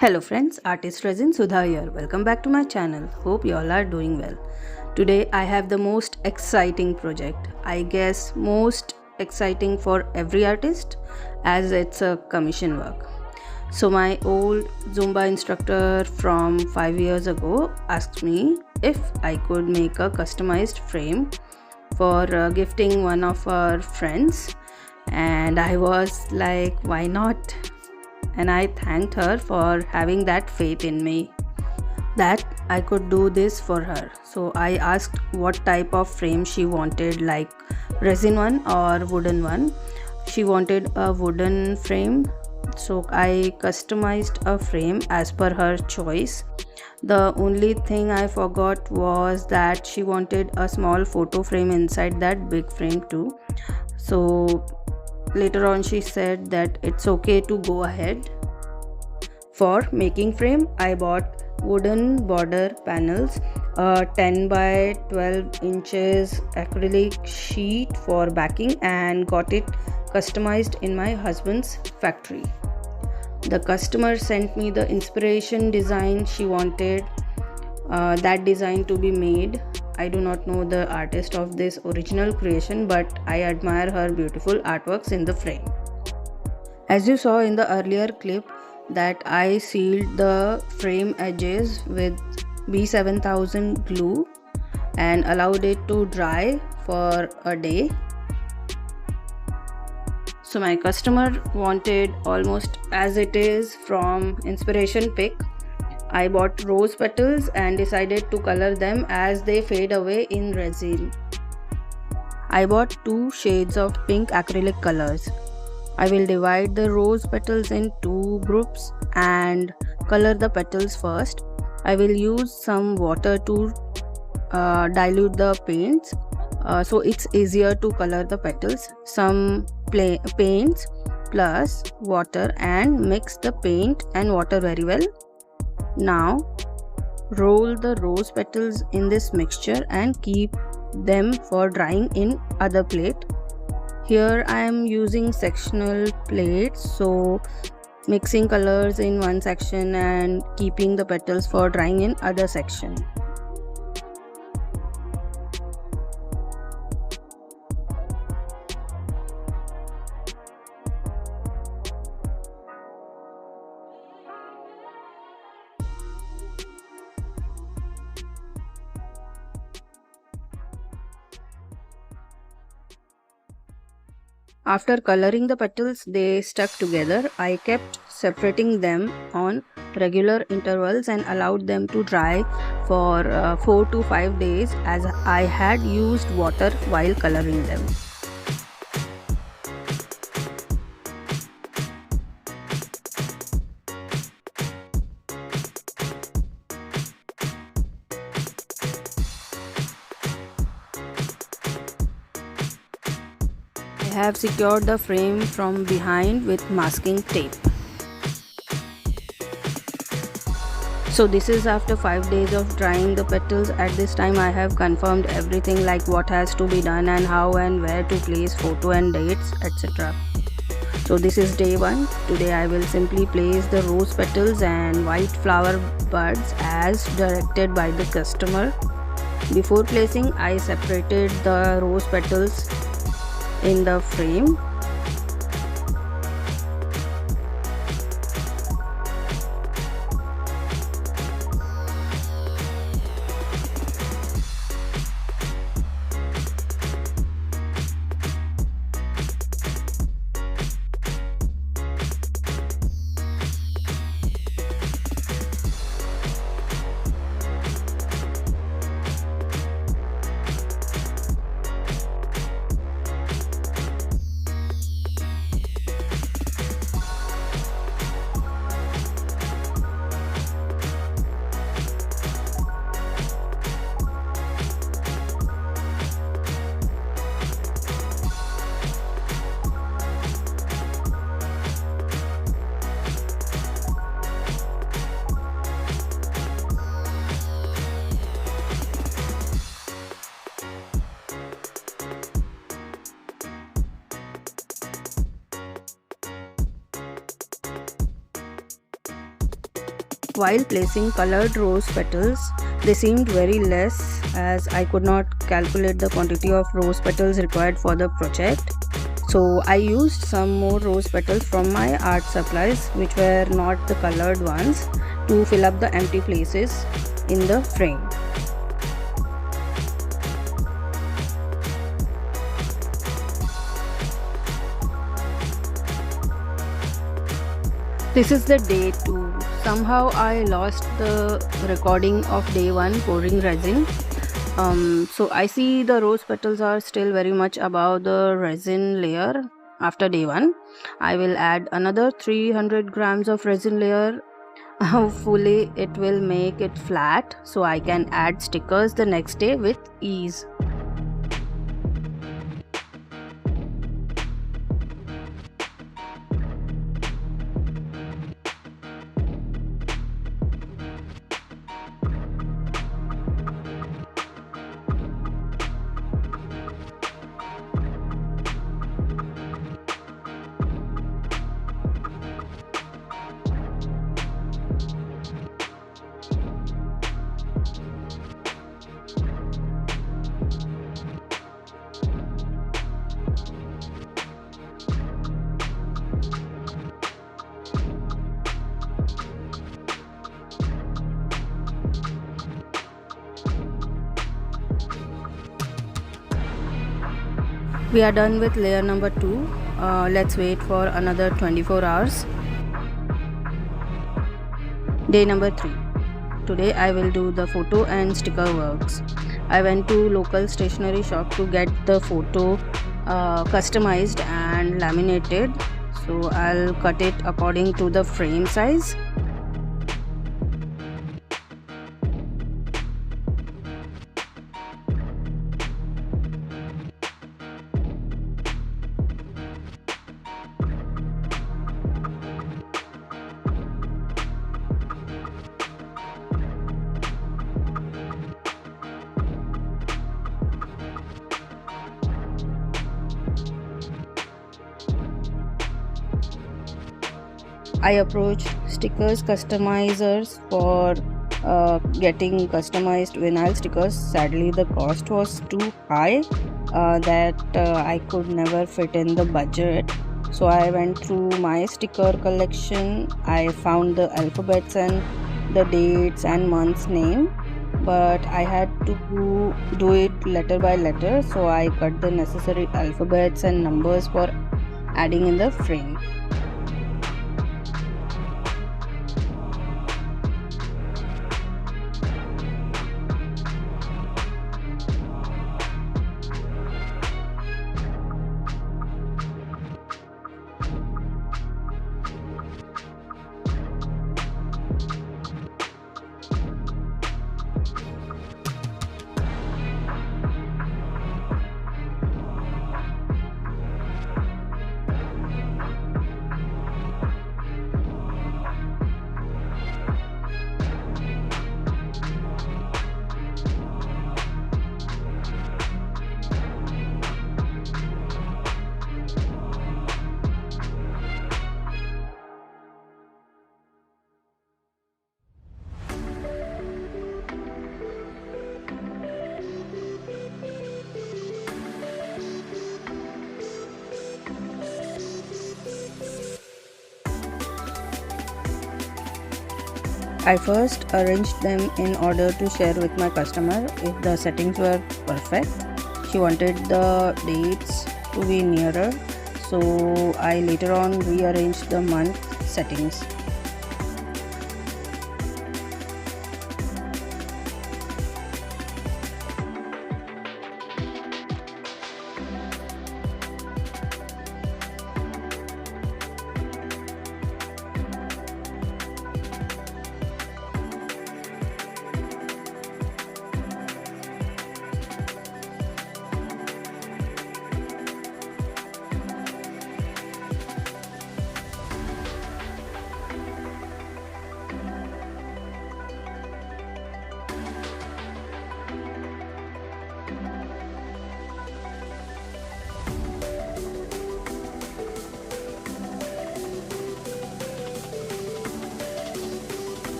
Hello friends, artist Resin Sudha here. Welcome back to my channel. Hope you all are doing well. Today I have the most exciting project. I guess most exciting for every artist as it's a commission work. So my old Zumba instructor from 5 years ago asked me if I could make a customized frame for gifting one of our friends, and I was like, why not? And I thanked her for having that faith in me that I could do this for her. So I asked what type of frame she wanted, like resin one or wooden one. She wanted a wooden frame, so I customized a frame as per her choice. The only thing I forgot was that she wanted a small photo frame inside that big frame too. So later on she said that it's okay to go ahead. For making frame, I bought wooden border panels, a 10 by 12 inches acrylic sheet for backing, and got it customized in my husband's factory. The customer sent me the inspiration design she wanted that design to be made. I do not know the artist of this original creation, but I admire her beautiful artworks in the frame. As you saw in the earlier clip, that I sealed the frame edges with B7000 glue and allowed it to dry for a day. So my customer wanted almost as it is from inspiration pic. I bought rose petals and decided to color them as they fade away in resin. I bought two shades of pink acrylic colors. I will divide the rose petals in two groups and color the petals first. I will use some water to dilute the paints so it's easier to color the petals. Some paints plus water and mix the paint and water very well. Now roll the rose petals in this mixture and keep them for drying in other plate. Here I am using sectional plates, so mixing colors in one section and keeping the petals for drying in other section. After coloring the petals, they stuck together. I kept separating them on regular intervals and allowed them to dry for 4 to 5 days as I had used water while coloring them. I have secured the frame from behind with masking tape. So this is after 5 days of drying the petals. At this time I have confirmed everything, like what has to be done and how and where to place photo and dates, etc. So this is day 1. Today I will simply place the rose petals and white flower buds as directed by the customer. Before placing, I separated the rose petals in the frame. While placing colored rose petals, they seemed very less as I could not calculate the quantity of rose petals required for the project. So I used some more rose petals from my art supplies, which were not the colored ones, to fill up the empty places in the frame. This is the day 2. Somehow I lost the recording of day 1 pouring resin. So I see the rose petals are still very much above the resin layer after day 1. I will add another 300 grams of resin layer. Hopefully it will make it flat so I can add stickers the next day with ease. We are done with layer number 2. Let's wait for another 24 hours. Day number 3. Today I will do the photo and sticker works. I went to local stationery shop to get the photo customized and laminated. So I'll cut it according to the frame size. I approached stickers customizers for getting customized vinyl stickers. Sadly, the cost was too high that I could never fit in the budget. So I went through my sticker collection. I found the alphabets and the dates and month's name, but I had to do it letter by letter. So I cut the necessary alphabets and numbers for adding in the frame. I first arranged them in order to share with my customer if the settings were perfect. She wanted the dates to be nearer, so I later on rearranged the month settings.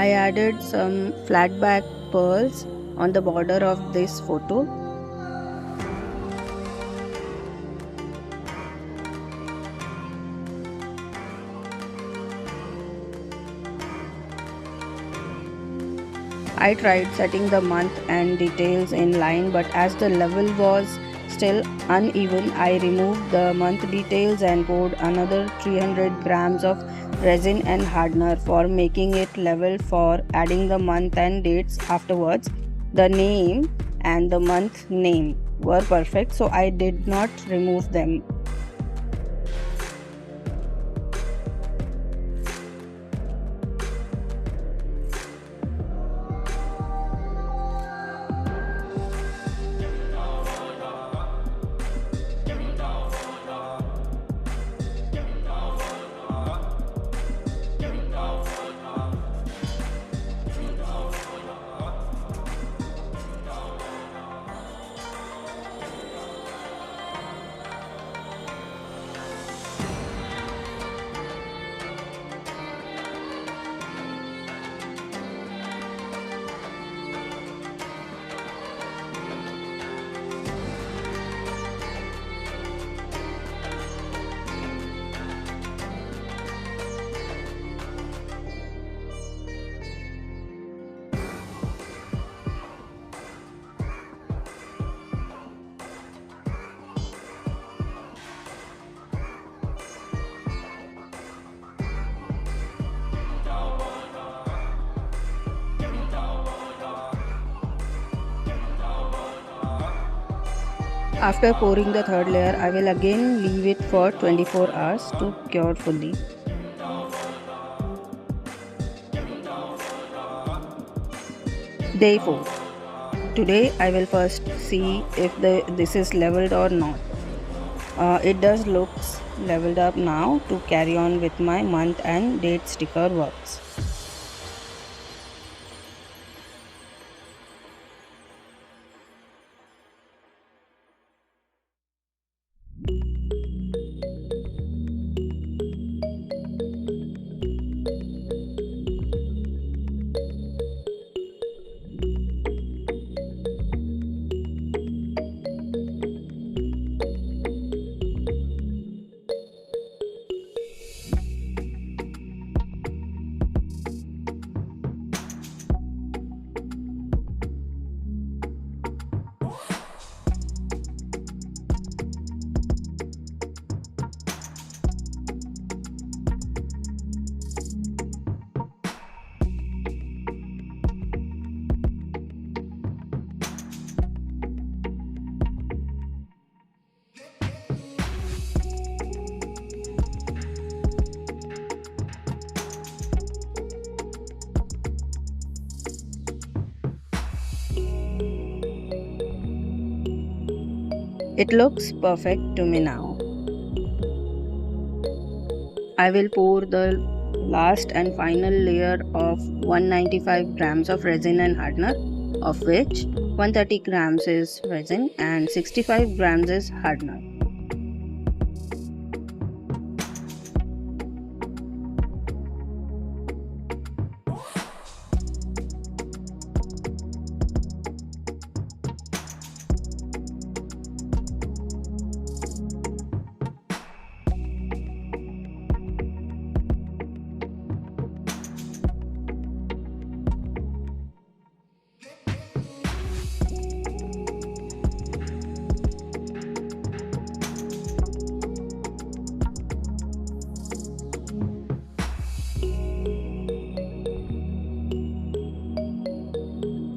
I added some flat back pearls on the border of this photo. I tried setting the month and details in line, but as the level was still uneven, I removed the month details and poured another 300 grams of resin and hardener for making it level. For adding the month and dates afterwards, the name and the month name were perfect, so I did not remove them. After pouring the third layer, I will again leave it for 24 hours to cure fully. Day 4. Today I will first see if this is leveled or not. It does looks leveled up now. To carry on with my month and date sticker works. It looks perfect to me now. I will pour the last and final layer of 195 grams of resin and hardener, of which 130 grams is resin and 65 grams is hardener.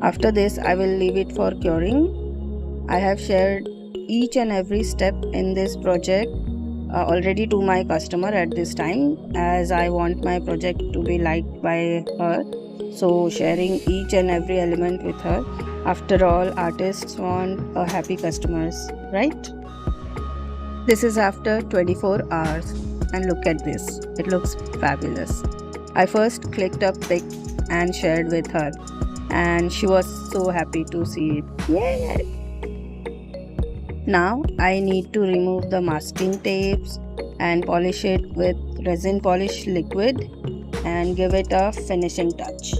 After this, I will leave it for curing. I have shared each and every step in this project already to my customer at this time, as I want my project to be liked by her. So sharing each and every element with her. After all, artists want a happy customers, right? This is after 24 hours and look at this. It looks fabulous. I first clicked a pic and shared with her, and she was so happy to see it. Yay! Now I need to remove the masking tapes and polish it with resin polish liquid. and give it a finishing touch.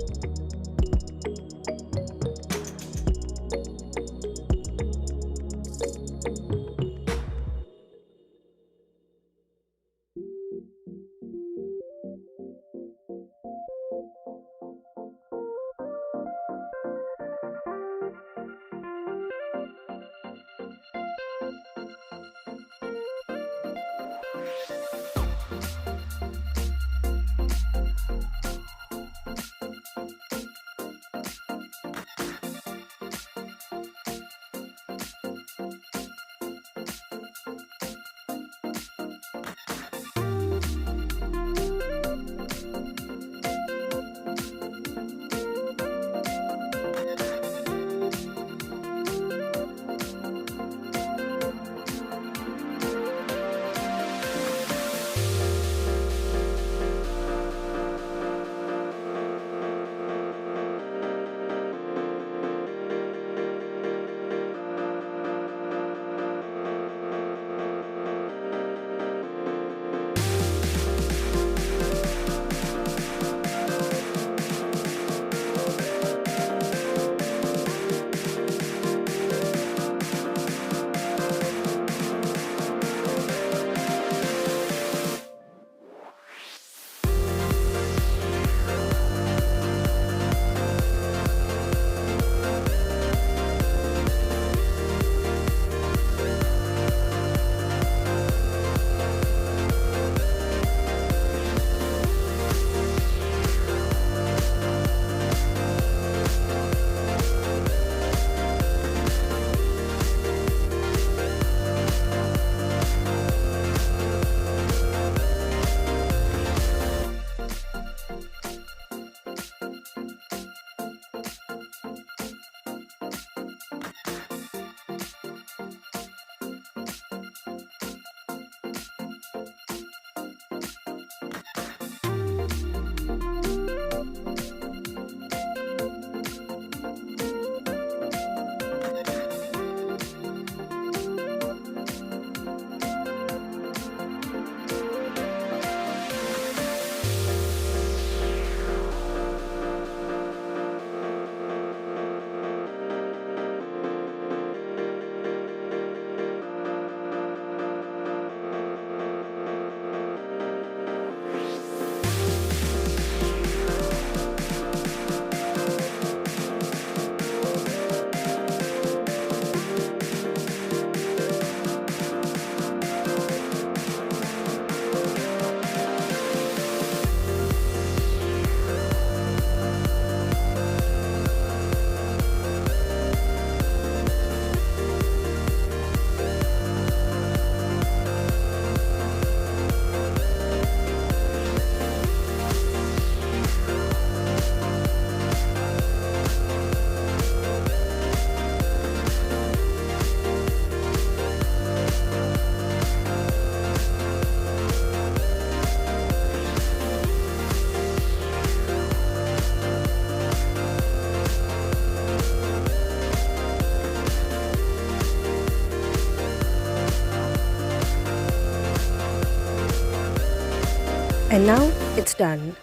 And now it's done.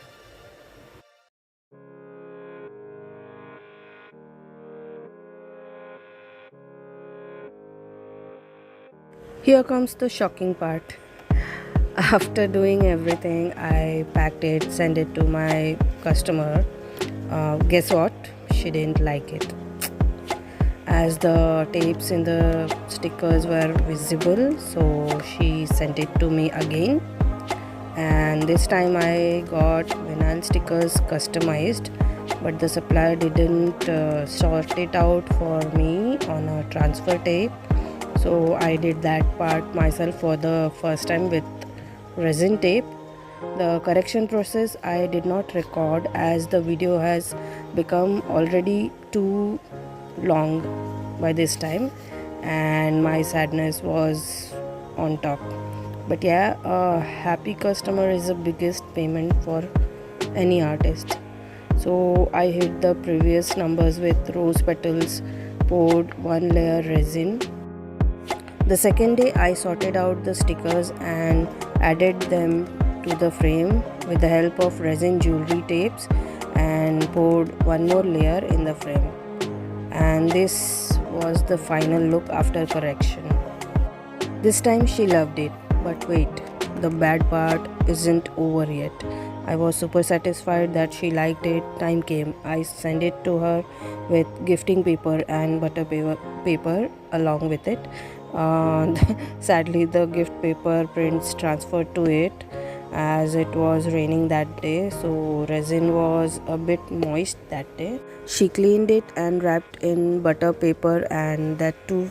Here comes the shocking part. After doing everything, I packed it, sent it to my customer. Guess what? She didn't like it. As the tapes in the stickers were visible, so she sent it to me again. And this time I got vinyl stickers customized, but the supplier didn't sort it out for me on a transfer tape, so I did that part myself for the first time with resin tape. The correction process I did not record as the video has become already too long by this time and my sadness was on top. But yeah, a happy customer is the biggest payment for any artist. So I hit the previous numbers with rose petals, poured one layer resin. The second day I sorted out the stickers and added them to the frame with the help of resin jewelry tapes and poured one more layer in the frame. And this was the final look after correction. This time she loved it, but wait, the bad part isn't over yet. I was super satisfied that she liked it. Time came. I sent it to her with gifting paper and paper along with it. Sadly, the gift paper prints transferred to it as it was raining that day, so resin was a bit moist that day. She cleaned it and wrapped in butter paper, and that too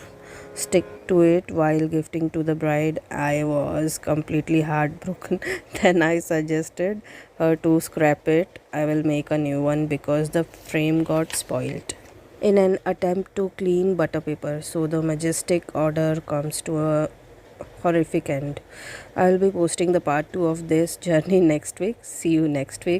stick to it while gifting to the bride. I was completely heartbroken. Then I suggested her to scrap it. I will make a new one because the frame got spoiled in an attempt to clean butter paper. So the majestic order comes to a horrific end. I will be posting the part 2 of this journey next week. See you next week.